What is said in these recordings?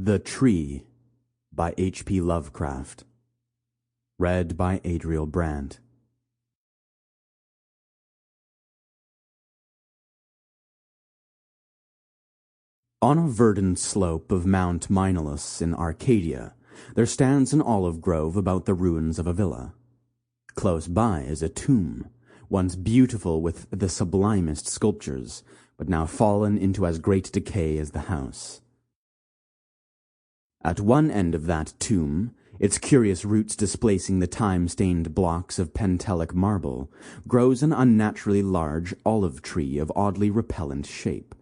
The Tree by H.P. Lovecraft. Read by Adriel Brandt. On a verdant slope of Mount Monstrous in Arcadia, there stands an olive grove about the ruins of a villa. Close by is a tomb, once beautiful with the sublimest sculptures, but now fallen into as great decay as the house. At one end of that tomb, its curious roots displacing the time-stained blocks of Pentelic marble, grows an unnaturally large olive tree of oddly repellent shape,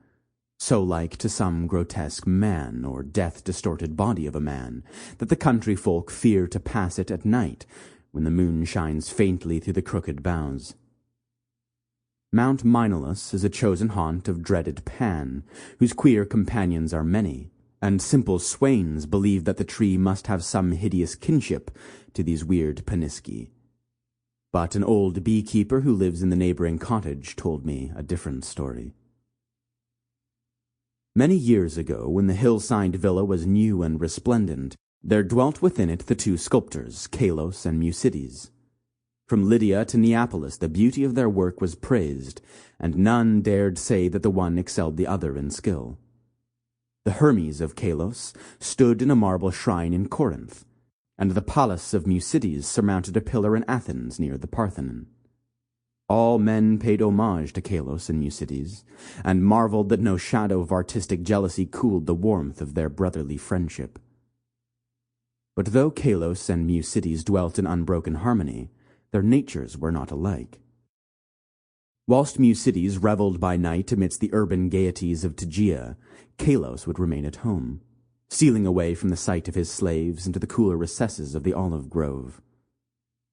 so like to some grotesque man or death-distorted body of a man that the country folk fear to pass it at night when the moon shines faintly through the crooked boughs. Mount Monstrous is a chosen haunt of dreaded Pan, whose queer companions are many, and simple swains believe that the tree must have some hideous kinship to these weird Paniski. But an old beekeeper who lives in the neighboring cottage told me a different story. Many years ago, when the hillside villa was new and resplendent, there dwelt within it the two sculptors, Kalos and Musides. From Lydia to Neapolis the beauty of their work was praised, and none dared say that the one excelled the other in skill. The Hermes of Kalos stood in a marble shrine in Corinth, and the Palace of Musides surmounted a pillar in Athens near the Parthenon. All men paid homage to Kalos and Musides, and marveled that no shadow of artistic jealousy cooled the warmth of their brotherly friendship. But though Kalos and Musides dwelt in unbroken harmony, their natures were not alike. Whilst Musides revelled by night amidst the urban gaieties of Tegea, Kalos would remain at home, stealing away from the sight of his slaves into the cooler recesses of the olive grove.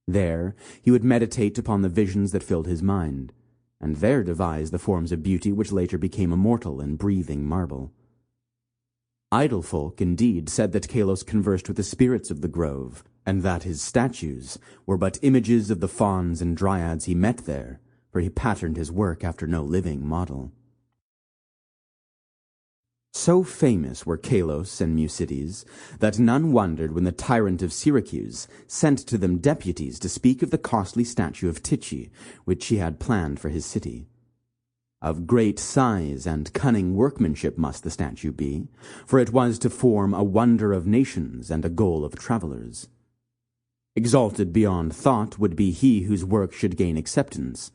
There he would meditate upon the visions that filled his mind, and there devise the forms of beauty which later became immortal in breathing marble. Idle folk, indeed, said that Kalos conversed with the spirits of the grove, and that his statues were but images of the fauns and dryads he met there, for he patterned his work after no living model. So famous were Kalos and Musides that none wondered when the tyrant of Syracuse sent to them deputies to speak of the costly statue of Tyche, which he had planned for his city. Of great size and cunning workmanship must the statue be, for it was to form a wonder of nations and a goal of travelers. Exalted beyond thought would be he whose work should gain acceptance,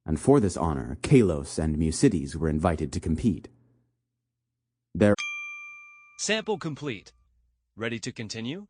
and for this honor Kalos and Musides were invited to compete. Sample complete. Ready to continue?